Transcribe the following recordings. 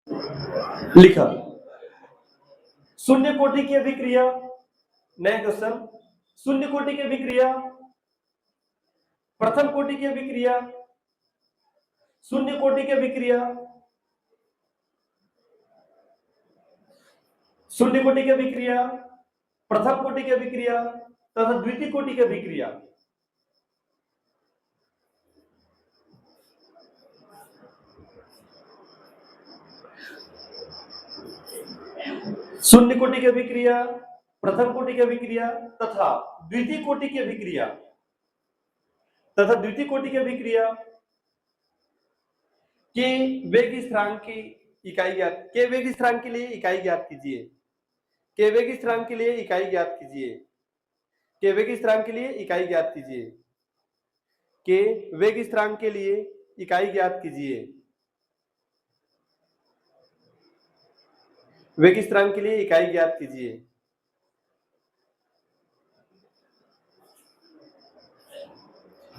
लिखा शून्य कोटि की अभिक्रिया। नया क्वेश्चन, शून्य कोटि की अभिक्रिया, प्रथम कोटि की अभिक्रिया, शून्य कोटि की अभिक्रिया, शून्य कोटि की अभिक्रिया, प्रथम कोटि की अभिक्रिया तथा द्वितीय कोटि की अभिक्रिया। शून्य कोटि की अभिक्रिया, प्रथम कोटि की अभिक्रिया तथा द्वितीय कोटि की अभिक्रिया, तथा द्वितीय कोटि की अभिक्रिया के वेग स्थिरांक की इकाई ज्ञात, के वेग स्थिरांक के लिए इकाई ज्ञात कीजिए, के वेग स्थिरांक के लिए इकाई ज्ञात कीजिए, के वेग स्थिरांक के लिए इकाई ज्ञात कीजिए, के वेग स्थिरांक के लिए इकाई ज्ञात कीजिए, वेग स्थिरांक के लिए इकाई ज्ञात कीजिए।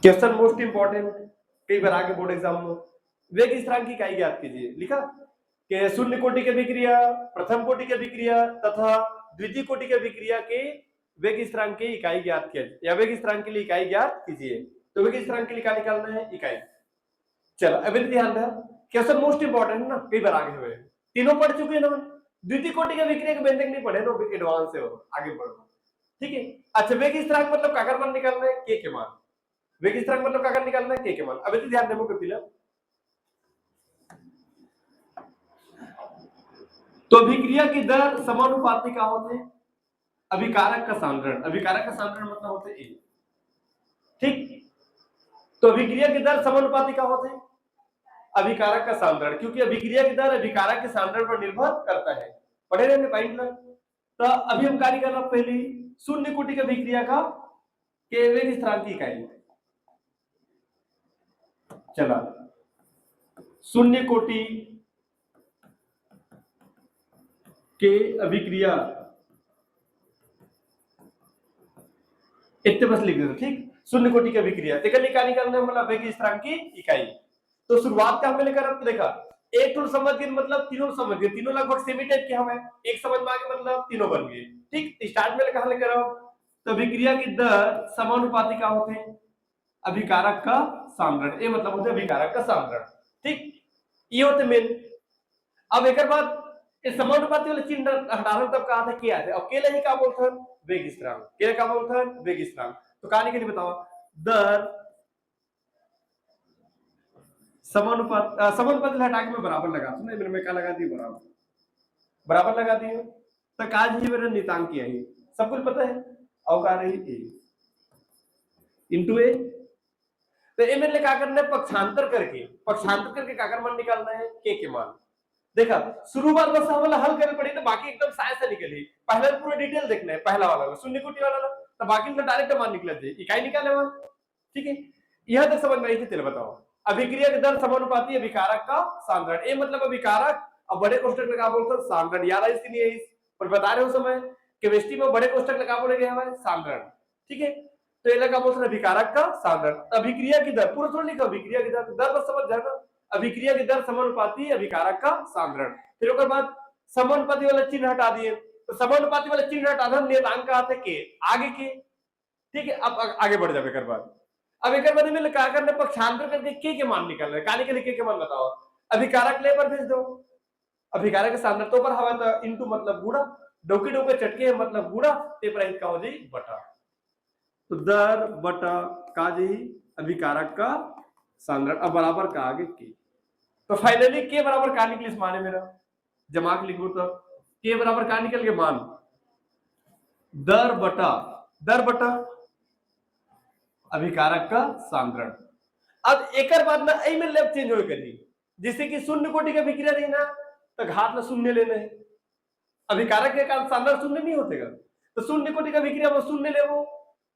क्वेश्चन मोस्ट इंपॉर्टेंट, कई बार आगे बोर्ड एग्जाम में वेग स्थिरांक की इकाई ज्ञात कीजिए। लिखा कि शून्य कोटि की अभिक्रिया, प्रथम कोटि की अभिक्रिया तथा द्वितीय कोटि की अभिक्रिया के वेग स्थिरांक की इकाई ज्ञात कीजिए या वेग स्थिरांक के लिए इकाई ज्ञात कीजिए। तो वेग स्थिरांक के लिए क्या निकालना है? इकाई। चलो अभी ध्यान दें, क्वेश्चन मोस्ट इंपॉर्टेंट है ना, कई बार आगे हुए, तीनों पढ़ चुके हैं ना। द्वितीय कोटि की अभिक्रिया के व्यंजक नहीं पढ़े ना, एडवांस से हो, आगे बढ़ो, ठीक है। अच्छा, वेग स्थिरांक मतलब काकर मान निकालना है? के मान। वेग स्थिरांक मतलब काकर निकालना है? के मान। अभी तो ध्यान देमो के तो अभिक्रिया की दर समानुपाती का होते हैं अभिकारक का सांद्रण। अभिकारक का सांद्रण मतलब होते ए, ठीक। तो अभिक्रिया की दर समानुपाती का होते हैं अभिकारक का सांद्रण, क्योंकि अभिक्रिया की दर अभिकारक के सांद्रण पर निर्भर करता है। पढ़े रहने पॉइंट ना। तो अभी हम कार्य करना पहले शून्य कोटि की अभिक्रिया का के वेग स्थिरांक की इकाई। चला शून्य कोटि के अभिक्रिया इतने बस लिख दो, ठीक। शून्य कोटि की अभिक्रिया क्या निकालने वाला? वेग स्थिरांक की इकाई। तो शुरुआत का हमने लेकर देखा एक टूल समझ गए, मतलब तीनों समझ गए, तीनों लगभग सेमी टाइप के हमें एक समझ में आ गए, मतलब तीनों बन गए, ठीक। स्टार्ट में कहा लेकर आओ तो अभिक्रिया की दर समानुपाती का होते हैं अभिकारक का सांद्रण। ये मतलब होते अभिकारक का सांद्रण, ठीक। ये होते मेन। अब एक बाद इस समानुपाती वाले चिन्ह हटाना तब कहा था क्या है, और केले ही का बोलते हैं वेग स्थिरांक। केले का बोलते हैं वेग स्थिरांक। तो कहानी के लिए बताओ, दर समानुपात, समानुपाती हटा के मैं बराबर लगा दूं, नहीं मैं क्या लगा दी? बराबर, बराबर लगा दिए तो काज ही मेरा नितांक किया ही सब कुछ पता है। अवकार ए इंटू ए। तो ए मेरे लिए क्या करना है? पक्षांतर करके, पक्षांतर करके क्या मान निकालना है? के मान। देखा शुरुआत बस वाला हल करनी पड़ी, तो बाकी एकदम साइंस से निकली। पहले पूरा डिटेल देखना है, पहला वाला शून्य कोटि वाला तो बाकी तो डायरेक्ट मान निकले थे, इकाई निकाले वहां, ठीक है। यह तक समझ में आई थी? तेरे बताओ, अभिक्रिया की दर समानुपाती अभिकारक का सांद्रण। ए मतलब अभिकारक और बड़े कोष्ठक में क्या बोलते हैं? सांद्रण। याद है इसलिए पर बता रहे हो समय केमिस्ट्री में बड़े कोष्ठक लगा बोलेंगे हमारे सांद्रण, ठीक है। तो ये लगा बोलते हैं अभिकारक का सांद्रण। अभिक्रिया की दर पूरा थोड़ा लिखा, अभिक्रिया की दर बस समझ जाना। अभिक्रिया की दर समानुपाती अभिकारक का सांद्रण। फिर उसके बाद समानुपाती वाला चिन्ह हटा दिए, तो समानुपाती वाला चिन्ह हटा दो, नियतांक का आते के आगे के, ठीक है। अब आगे बढ़ जाए एक बार। अब एक बार में क्या करना? पक्षांतर करके के मान निकालना है। काली के लिए के मान बताओ, अभिकारक ले पर भेज दो, अभिकारक के सांद्रता तो पर हवा तो इनटू मतलब गुणा, डोके डोके चटके मतलब गुणा, ते पर का हो जाए बटा। तो दर बटा का जी अभिकारक का सांद्रण, अब बराबर का आगे की। तो फाइनली के बराबर का निकले इस माने मेरा जमा के लिखो तो के बराबर का निकल के मान दर बटा अभिकारक का सांद्रण। अब एक बाद ना आई में लेफ्ट चेंज हो करी, जिससे कि शून्य कोटि का अभिक्रिया नहीं ना तो घात में शून्य लेना है। अभिकारक के कारण सांद्रण शून्य नहीं होतेगा, तो शून्य कोटि का अभिक्रिया में शून्य लेवो,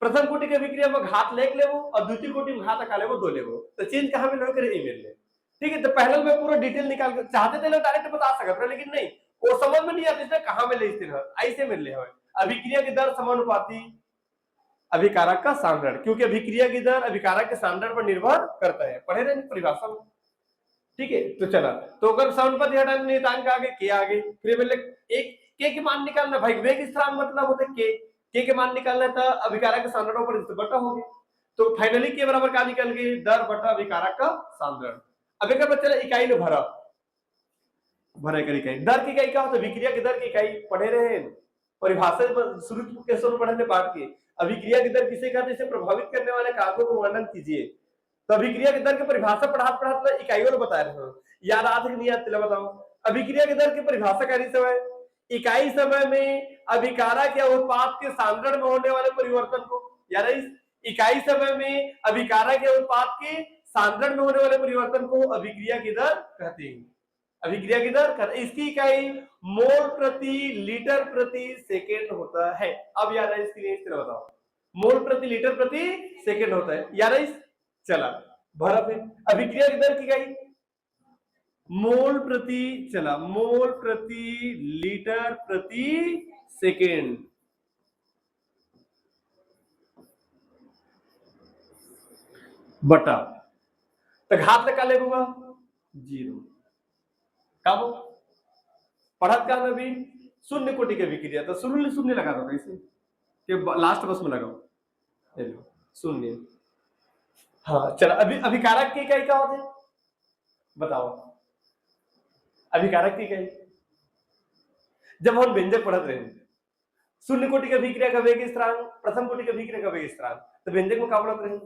प्रथम कोटि का अभिक्रिया में घात लेक लेवो और द्वितीय कोटि में घात का लेवो 2 लेवो। तो चेंज कहां में लो करे ईमेल ले, ठीक है। तो पहले में पूरा डिटेल निकाल के चाहते थे लोग डायरेक्ट बता सकते थे, लेकिन नहीं, वो समझ में नहीं आता इसने कहां में ले स्थिर ऐसे में ले अभिक्रिया की दर समानुपाती अभिकारक का सांद्रण, क्योंकि अभिक्रिया की दर अभिकारक के सांद्रण पर निर्भर करता है। पढ़े रहे परिभाषा में, ठीक है। तो चला, तो अगर समानुपाती हटाने नियतांक आगे के आगे, फिर मतलब एक के के मान निकालना भाई, वेग स्थिरांक मतलब होता है के मान निकालना है, तो अभिकारक के सांद्रण पर इस बटा हो गया, तो फाइनली के बराबर का निकल गई दर बटा अभिकारक का सांद्रण। अब एक बच्चा इकाई में भरा कर इकाई, दर की इकाई क्या होता है, विक्रिया की दर की इकाई पढ़े रहे परिभाषा शुरू के शुरू पढ़ने पाठ की। अभिक्रिया की दर किसे कहते हैं, इसे प्रभावित करने वाले कारकों को वर्णन कीजिए। तो अभिक्रिया की दर की परिभाषा पढ़ा इकाइयों में बता रहे हो, याद आते नहीं आते बताओ। अभिक्रिया की दर की परिभाषा कार्य समय, इकाई समय में अभिकारक या उत्पाद के सांद्रण में होने वाले परिवर्तन को, यार इस इकाई समय में अभिकारक या उत्पाद के सांद्रण में होने वाले परिवर्तन को अभिक्रिया की दर कहते हैं। अभिक्रिया की दर, इसकी इकाई मोल प्रति लीटर प्रति सेकेंड होता है। अब याद है इसके लिए इस तरह बताओ, मोल प्रति लीटर प्रति सेकेंड होता है, याद है। चला भरा फिर अभिक्रिया की दर की इकाई मोल प्रति, चला मोल प्रति लीटर प्रति सेकेंड, बटा तो घात लगा लेगा 0 कब पढ़त का में भी शून्य कोटि के विक्रिया, तो शून्य शून्य लगा दो इसे कि लास्ट बस में लगाओ शून्य। हाँ चलो, अभिकारक की इकाई क्या होते बताओ, अभिकारक की इकाई जब हम व्यंजक पढ़ते रहे, शून्य कोटि का विक्रिया का वेग स्थिरांक, प्रथम कोटि का विक्रिया का वेग स्थिरांक, तो व्यंजक में क्या पढ़ते रहे,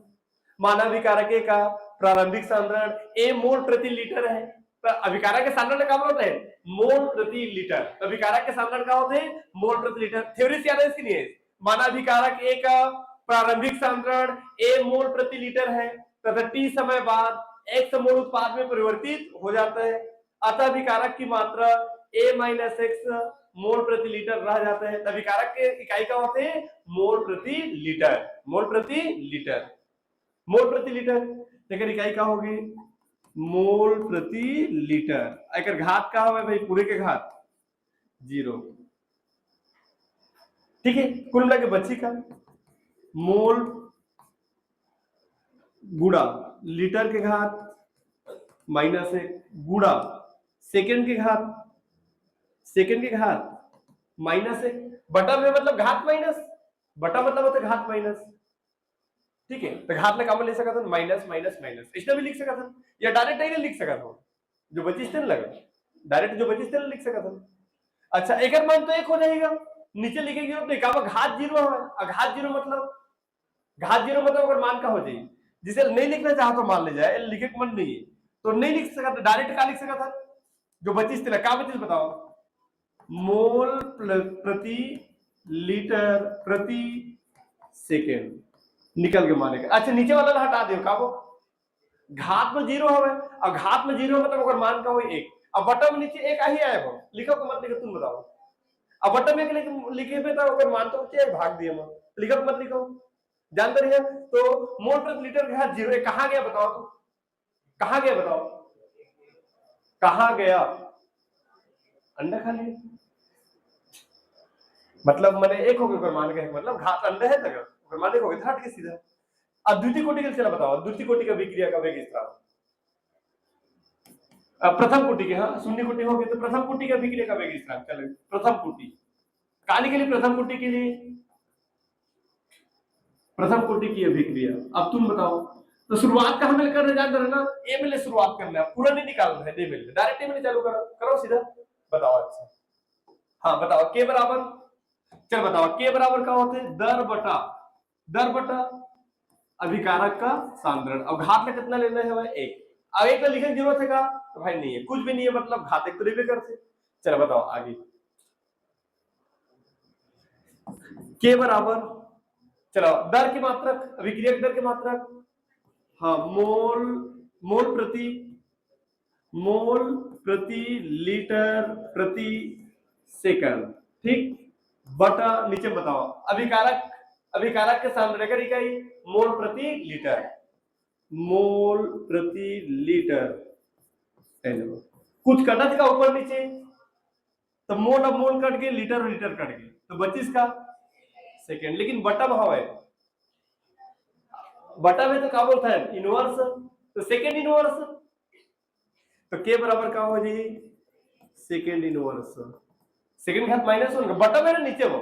मानव अभिकारक का प्रारंभिक सांद्रण ए मोल प्रति लीटर है, तो अभिकारक के सांद्रण क्या होता है मोल प्रति लीटर, तो अभिकारक के सांद्रण क्या होते हैं मोल प्रति लीटर। थ्योरी से याद है इसके लिए, मानव अभिकारक ए का प्रारंभिक सांद्रण ए मोल प्रति लीटर है तथा टी समय बाद एक्स मोल उत्पाद में परिवर्तित हो जाता है, अतः अभिकारक की मात्रा ए माइनस एक्स मोल प्रति लीटर रह जाता है। अभिकारक के इकाई क्या होते हैं मोल प्रति लीटर, मोल प्रति लीटर, मोल प्रति लीटर, लेकिन इकाई क्या होगी मोल प्रति लीटर। अगर घात का हो भाई पूरे के घात 0, ठीक है। कुल मिला के बच्ची का मोल गुड़ा लीटर के घात माइनस 1 गुड़ा सेकेंड के घात माइनस 1, बटा में मतलब घात माइनस, बटा मतलब होता है घात माइनस, ठीक है। तो घात में काम ले सका था माइनस माइनस माइनस, इसने भी लिख सका था या डायरेक्ट नहीं लिख सका था, जो बची स्थिर लगा डायरेक्ट जो बची स्थिर लिख सका था। अच्छा एक मान तो 1 हो जाएगा, नीचे लिखेगी तो एक घात 0 है, घात 0 मतलब अगर मान का हो जाए, जिसे नहीं लिखना चाहो तो मान ले जाए, लिखे के मन नहीं है तो नहीं लिख सका था, डायरेक्ट क्या लिख सका था जो बची स्थिर क्या बची बताओ मोल प्रति लीटर प्रति सेकेंड निकल के मानेगा। अच्छा नीचे वाला हटा दो का वो घात में 0 है, और घात में 0 मतलब अगर मान का हो 1, अब बटन में नीचे 1 ही आया वो लिखो को मत लिखो, तुम बताओ अब बटन में लिखे पे तो अगर मान तो भाग दिए मत लिखो मत लिखो, जानते रहिए। तो मोल प्रति लीटर के घात 0 कहां गया बताओ, तो कहां गया बताओ, कहां गया अंडा खा लिया, मतलब मैंने 1 हो गया मान का मतलब घात अंडा है तक मान 1 हो गया हट के सीधा। अब द्वितीय कोटि के चला बताओ, द्वितीय कोटि का विक्रिया का वेग स्थिरांक, प्रथम कोटि के, हाँ शून्य कोटि हो गया तो प्रथम कोटि का विक्रिया का वेग स्थिरांक, चलो प्रथम कोटि काली के लिए, प्रथम कोटि के लिए प्रथम कोटि की अभिक्रिया। अब तुम बताओ, तो शुरुआत का हमें करने जान रहे ना, ए में शुरुआत करना है, पूरा नहीं निकालना है, डायरेक्ट ए में चालू करो सीधा बताओ। अच्छा हाँ बताओ के बराबर, चल बताओ के बराबर क्या होते हैं दर बटा अभिकारक का सांद्रण। अब घात में कितना लेना है भाई 1, अब 1 लिखने की जरूरत है का तो भाई नहीं है, कुछ भी नहीं है मतलब घात एक तो नहीं करते। चलो बताओ आगे के बराबर, चलो दर की मात्रक, अभिक्रिया की दर की मात्रक, हाँ मोल प्रति लीटर प्रति सेकंड, ठीक, बटा नीचे बताओ अभिकारक के सांद्रण इकाई मोल प्रति लीटर, कुछ करना था ऊपर नीचे, तो मोल अब मोल कट गए, लीटर कट गए, तो 25 का सेकेंड, लेकिन बटा में है, बटा में तो क्या बोलता है इनवर्स, तो सेकेंड इनवर्स, तो के बराबर का हो जी सेकेंड इनवर्स सेकेंड घात -1 बटा में नीचे वो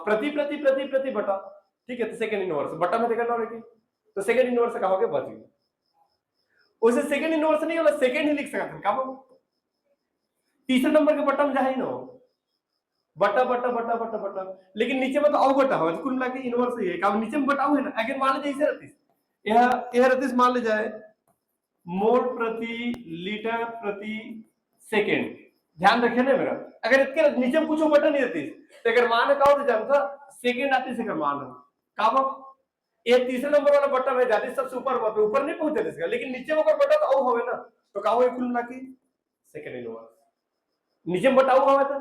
प्रति प्रति प्रति प्रति बटा, ठीक है। तो सेकेंड इनवर्स बटा में देखा ना, तो सेकेंड इनवर्स का हो गया बच गया। उसे सेकेंड इनवर्स नहीं होला, सेकेंड ही लिख सकते हैं का तीसरे नंबर के बटा में जाए ना बटा बटा बटा बटा बटा, लेकिन नीचे में तो और बटा हो, कुल मिला के इनवर्स ही है। काम नीचे में बटाऊ है ना, अगर मान लीजिए इसे रतीस यह रतीस मान ले जाए मोल प्रति लीटर प्रति सेकेंड, ध्यान रखे ना मेरा, अगर इसके नीचे में कुछ बटा नहीं रहती तो अगर मान का हो जानता सेकेंड आती से मान का ये तीसरे नंबर वाला बटन है जाती सबसे ऊपर नहीं पहुंचे इसका, लेकिन नीचे में अगर बटा तो औ होवे ना, तो का होवे कुल मिला के सेकेंड इनवर्स नीचे में बटा हुआ था,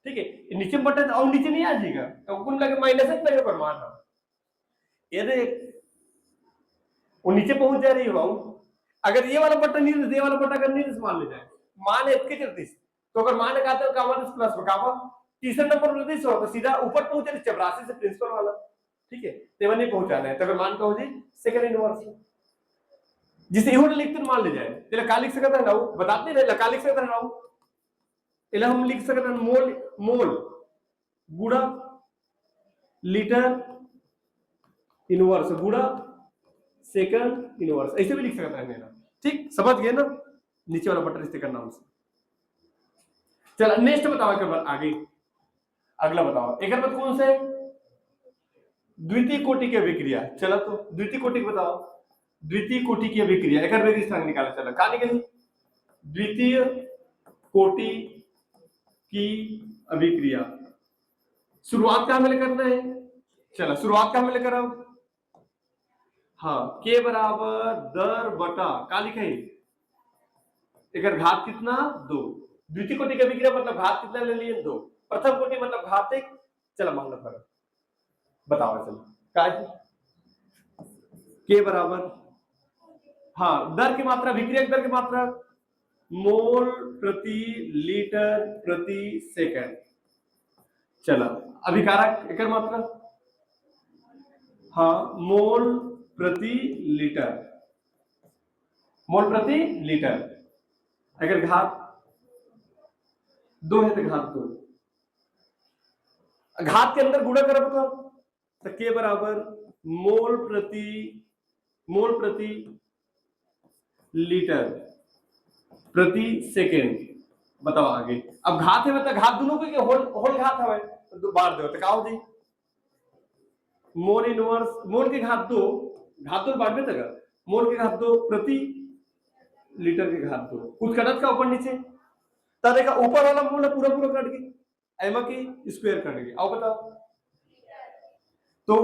ठीक है। नीचे में बटा तो और नीचे नहीं आ जाएगा, तो कुल मिला के माइनस है पर मान है ये देख वो नीचे पहुंच जा रही हो। अगर ये वाला बटन नहीं, ये वाला बटन अगर नहीं मान ले जाए मान इसके चलती, तो अगर मान का तो का प्लस का तीसरे नंबर पर नहीं हो तो सीधा ऊपर पहुंचे चपरासी से प्रिंसिपल वाला, ठीक है। तेवन नहीं पहुंचाना है, तो अगर मान का हो जी सेकंड इनवर्स जिसे इहो लिखते मान ले जाए तेला का लिख सकता है ना, बताते रहे का लिख सकता है ना, इला हम लिख सकते हैं मोल मोल गुणा लीटर इनवर्स गुणा सेकंड इनवर्स, ऐसे भी लिख सकता है मेरा, ठीक। समझ गए ना नीचे वाला बटन इसके नाम से। चलो नेक्स्ट बताओ एक बार आगे, अगला बताओ एक बार कौन से द्वितीय कोटि की अभिक्रिया। चलो तो द्वितीय कोटि बताओ, द्वितीय कोटि की अभिक्रिया एक रेगिस्तान निकाला। चलो कहां निकली द्वितीय कोटि की अभिक्रिया, शुरुआत कहां में करना है। चलो शुरुआत कहां में करो, हाँ के बराबर दर बटा का लिखे एक घात कितना 2, द्वितीय कोटि की अभिक्रिया मतलब घात कितना ले लिए 2, प्रथम कोटि मतलब घात 1। चलो मान लो फर्क बताओ, चलो का के बराबर हाँ दर की मात्रा अभिक्रिया दर की मात्रा मोल प्रति लीटर प्रति सेकंड। चलो अभिकारक एक मात्रा हाँ मोल प्रति लीटर, मोल प्रति लीटर अगर घात 2 है तो घात 2, घात के अंदर गुणा करो तो के बराबर मोल प्रति लीटर प्रति सेकेंड। बताओ आगे, अब घात है मतलब घात दोनों के होल घात है तो बार दो तो का हो जी मोल इनवर्स मोल के घात 2 बार में तक मोल के घात 2 प्रति लीटर के घात 2 कुछ कटत का ऊपर नीचे तो देखा ऊपर वाला मोल पूरा पूरा कट गई एमा की स्क्वायर कट गई। आओ बताओ तो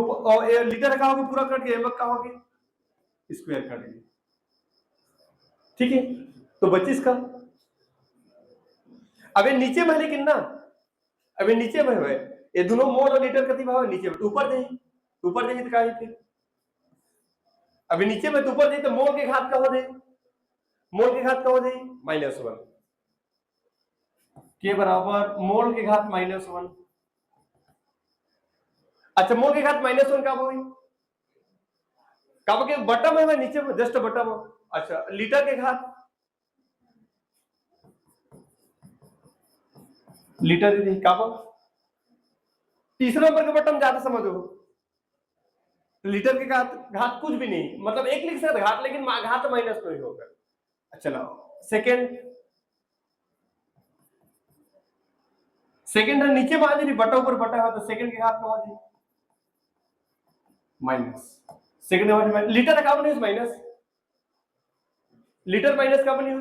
लीटर का होगी पूरा कट गया, एमा का होगी स्क्वायर कट गई, ठीक है। तो 25 का अबे नीचे में लेकिन ना अबे नीचे में है ये दोनों मोल और लीटर कति भाव नीचे में ऊपर जाइए तो का है फिर अबे नीचे में तो ऊपर जाइए तो मोल के घात का हो जाए, मोल के घात का हो जाए -1 के बराबर मोल के घात -1। अच्छा मोल के घात -1 कब होगी कब के बटम है नीचे में जस्ट बटम। अच्छा लीटर के घात लीटर कब तीसरे नंबर के बटन ज्यादा समझो, लीटर के घात कुछ भी नहीं मतलब एक लिख सकते घात, लेकिन घात माइनस तो ही होगा। चलो सेकंड है नीचे में आ जाए बटा ऊपर बटा है तो सेकंड के घात में आ जाए माइनस सेकंड लीटर का बने माइनस लीटर माइनस का बने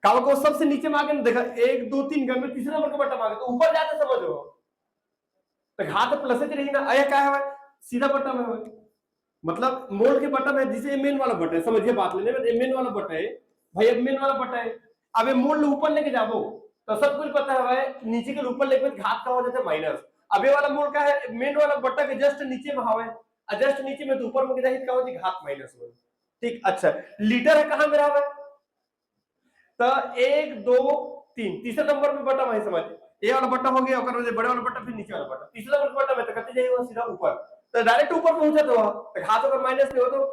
काव को सबसे नीचे में आगे देखा 1 2 3 गन में तीसरे नंबर का बटन आ गया तो ऊपर जाते समझो तो घात प्लस ही रही ना आया क्या है सीधा बटन है मतलब मोल के बटन है जिसे मेन वाला बटन है, समझिए बात लेने में मेन वाला बटन है भाई, अब मेन वाला बटन है अब ये मोल ऊपर लेके जाओ तो सब कुछ पता है भाई नीचे के ऊपर लेके घात का हो जाता है माइनस। अब ये वाला मोल का है मेन वाला बटन के जस्ट नीचे में हवा है जस्ट नीचे में तो ऊपर में जाहिर का हो जाए घात -1, ठीक। अच्छा लीटर है कहां मेरा है तो 1 2 3 तीसरे नंबर में बटन है समझ ये वाला बटन हो गया और बड़े वाला बटन फिर नीचे वाला बटन तीसरे नंबर बटन में तो करते जाइए सीधा ऊपर तो डायरेक्ट ऊपर पहुंचा तो घात अगर माइनस नहीं हो तो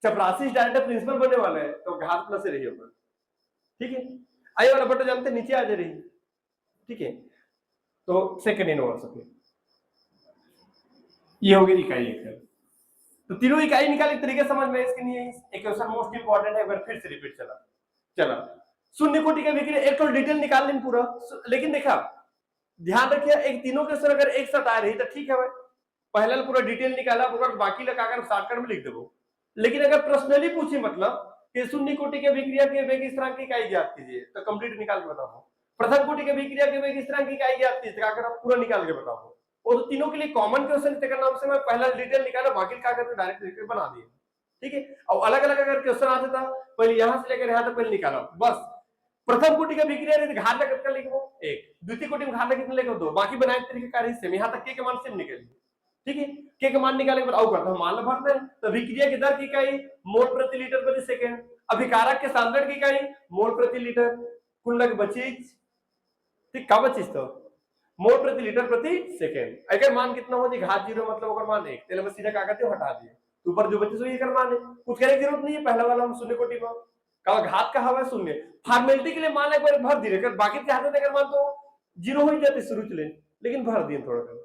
चपरासी डायरेक्ट प्रिंसिपल बनने वाला है तो घात प्लस से रही होगा, ठीक है। आई वाला बटा जानते नीचे आ जा रही, ठीक है। तो सेकंड इनवर्स ओके, ये हो गई इकाई एक। तो तीनों इकाई निकाल एक तरीके समझ में इसके लिए इक्वेशन मोस्ट इंपॉर्टेंट है, एक बार फिर से रिपीट चला शून्य कोटि का विक्रिया एक तो डिटेल निकाल लें पूरा, लेकिन देखा ध्यान रखिए एक तीनों के सर अगर एक साथ आ रही तो ठीक है भाई, पहले पूरा डिटेल निकाला अगर बाकी लगाकर शॉर्टकट में लिख दो। लेकिन अगर पर्सनली पूछे मतलब कि शून्य कोटि के विक्रिया के वेग स्थिरांक की इकाई ज्ञात कीजिए तो कंप्लीट निकाल के बताओ, प्रथम कोटि के विक्रिया के वेग स्थिरांक की इकाई ज्ञात कीजिए अगर पूरा निकाल के बताओ। और तो तीनों के लिए कॉमन क्वेश्चन के नाम से मैं पहला डिटेल निकाला बाकी क्या करते डायरेक्ट लिख के बना दिए, ठीक है। और अलग अलग अगर क्वेश्चन आता था पहले यहां से लेकर यहां तक पहले निकालो बस। प्रथम कोटि का विक्रिया घात कितना लिखो एक, द्वितीय कोटि में घात कितना लिखो दो, बाकी बनाए तरीके कार्य सेम, यहां तक के मान सेम निकल, ठीक है। के का मान निकाले के बाद आउ करता हूं मान लो भरते हैं तो विक्रिया की दर की इकाई मोल प्रति लीटर प्रति सेकंड, अभिकारक के सांद्रण की इकाई मोल प्रति लीटर, कुल लग बचीज, ठीक का बचीज तो मोल प्रति लीटर प्रति सेकंड। अगर मान कितना हो जी घात 0 मतलब अगर मान 1 तेल में सीधा क्या करते हो हटा दिए, ऊपर जो बचे सो ये कर मान है, कुछ करने की जरूरत नहीं है, पहला वाला हम शून्य कोटि में का घात का हवा शून्य, फॉर्मेलिटी के लिए मान एक बार भर दिए, बाकी चाहते थे अगर मान तो 0 हो ही जाते शुरू चले, लेकिन भर दिए थोड़ा सा।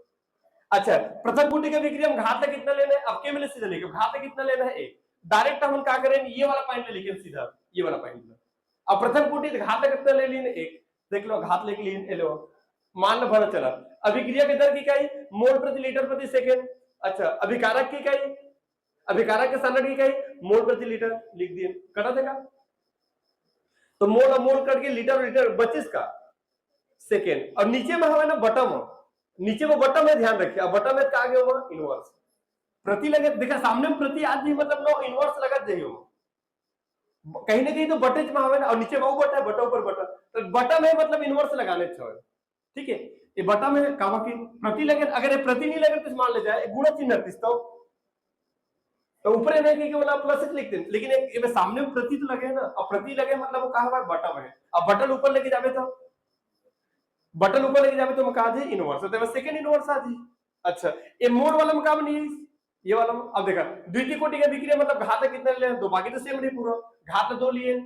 अच्छा प्रथम कोटि का विक्रिया हम घात कितना लेना है, अब के मिले सीधा लेके घात कितना लेना है एक, डायरेक्ट हम क्या करें ये वाला पॉइंट ले लेंगे सीधा ये वाला पॉइंट। अब प्रथम कोटि घात कितना ले लिए एक, देख लो घात लेके लिए लो, मान लो भरा चला। अभिक्रिया की दर की इकाई मोल प्रति लीटर प्रति सेकंड, अच्छा अभिकारक की इकाई, अभिकारक के सांद्रण की इकाई मोल प्रति लीटर लिख दिए, कटा देगा तो मोल और मोल कट के लीटर लीटर 25 का सेकेंड। और नीचे में हमें ना बटम, नीचे वो बटम है ध्यान रखिए, अब बटम है आगे होगा इनवर्स प्रति लगे, देखा सामने में प्रति आज भी मतलब नो इनवर्स लगा जाइए कहीं ना कहीं तो बटे में हमें और नीचे वो बटा है बटा ऊपर बटा, तो बटम है मतलब इनवर्स लगाने चाहिए, ठीक है। ये बटम है कामा की प्रति लगे, अगर ये प्रति नहीं लगे तो मान ले जाए गुणा चिन्ह तो ऊपर है कि बोला प्लस लिखते हैं, लेकिन ये सामने में प्रति तो लगे ना, और प्रति लगे मतलब वो कहा हुआ बटम है, अब बटन ऊपर लेके जावे तो बटन ऊपर लेके जावे तो मैं कहा दी इनवर्स, तो सेकंड इनवर्स आ जी। अच्छा ये मोल वाला में काम नहीं है ये वाला, अब देखा द्वितीय कोटि का विक्रिया मतलब घात कितना ले दो, बाकी तो सेम नहीं पूरा घात 2 लिए।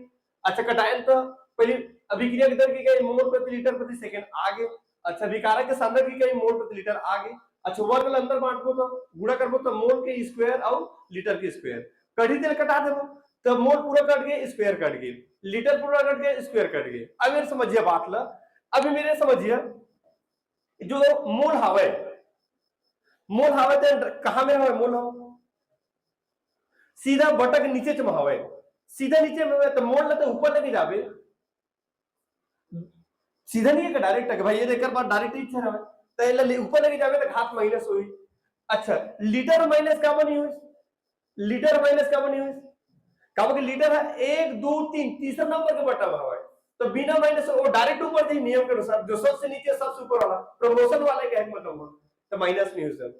अच्छा कटायन तो पहले अभिक्रिया की दर की गई मोल प्रति लीटर प्रति सेकंड आगे, अच्छा विकारक के सांद्रण की गई मोल प्रति लीटर आगे, अच्छा वर्ग अंदर बांटबो तो गुणा करबो तो मोल के स्क्वायर और लीटर के स्क्वायर, कड़ी तेल कटा देबो तो मोल पूरा कट गए स्क्वायर कट गए, लीटर पूरा कट गए स्क्वायर कट गए। अब मेरे समझिए बात ला, अभी मेरे समझिए जो मोल हवे, मोल हवे तो कहां में हवे मोल हो सीधा बटक नीचे चम हवे, सीधा नीचे में तो मोल तो ऊपर लेके जावे, सीधा नहीं है डायरेक्ट है भाई ये देखकर बात डायरेक्ट ही है तो ऊपर लेके जावे तो घात माइनस हुई। अच्छा लीटर माइनस का बनी हुई, लीटर माइनस का बनी हुई का कि लीटर है 1 2 3 तीसरा नंबर का बटा हुआ है, तो बिना माइनस वो डायरेक्ट ऊपर थी नियम के अनुसार जो सबसे नीचे सबसे ऊपर वाला प्रमोशन वाले का मतलब तो माइनस नहीं हुई।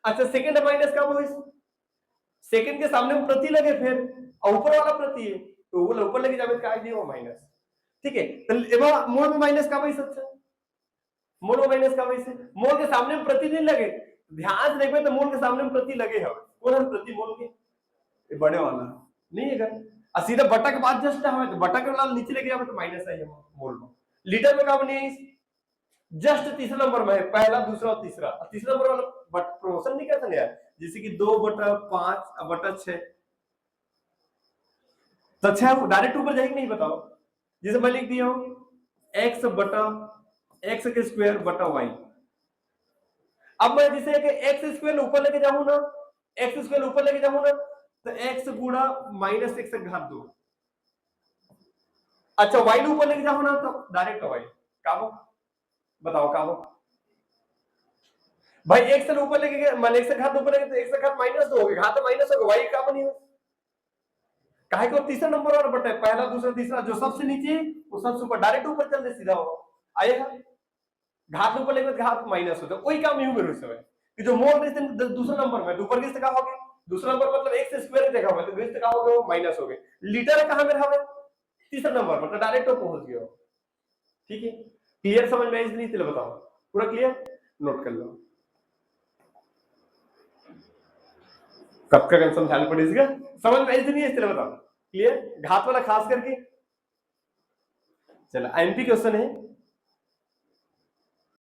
अच्छा सेकंड माइनस का हुई, सेकंड के सामने में प्रति लगे फिर और ऊपर वाला प्रति है तो वो ऊपर लेके जावे का वो माइनस, ठीक है। तो मोल में माइनस का वही सच है, मोल में माइनस का वही से मोल के सामने में प्रति नहीं लगे, ध्यान से देखो तो मोल के सामने में प्रति लगे है कौन है प्रति मोल के ये बड़े वाला नहीं है और सीधा बटा के बाद जस्ट हमें तो बटा के वाला नीचे लेके जावे तो माइनस है मोल में। लीटर में का बनी जस्ट तीसरा नंबर में है, पहला दूसरा और तीसरा, तीसरा नंबर वाला प्रमोशन नहीं करता यार जैसे कि 2/5 बटा 6 तो 6 डायरेक्ट ऊपर जाएगी नहीं बताओ, जैसे मैं लिख दिया हूं x बटा x के स्क्वायर बटा y, अब मैं जैसे कि x स्क्वायर ऊपर लेके जाऊं ना, x स्क्वायर ऊपर लेके जाऊं ना तो x गुणा माइनस x घात 2, अच्छा y ऊपर लेके जाऊं ना तो डायरेक्ट y काबो बताओ काबो भाई x से ऊपर लेके मान x घात ऊपर लेके तो x घात माइनस 2 होगा, घात माइनस होगा y का बनी हो काहे को तीसरा नंबर और बटा पहला दूसरा तीसरा जो सबसे नीचे वो सबसे ऊपर डायरेक्ट ऊपर चल दे सीधा हो आएगा, घात ऊपर लेके घात माइनस होता है वही काम यूं करो समय कि जो मोल दूसरा नंबर में ऊपर किस का हो गया दूसरा नंबर मतलब x से स्क्वायर देखा हुआ तो किस का हो गया वो माइनस हो गया, लीटर कहां में रहा तीसरा नंबर मतलब डायरेक्ट पहुंच गया, ठीक है। क्लियर समझ में इसलिए चलो बताओ पूरा क्लियर नोट कर लो। कब का कौन समझाना पड़े इसका समझ में ऐसे नहीं है, बताओ क्लियर। घात वाला खास करके चलो एमपी क्वेश्चन है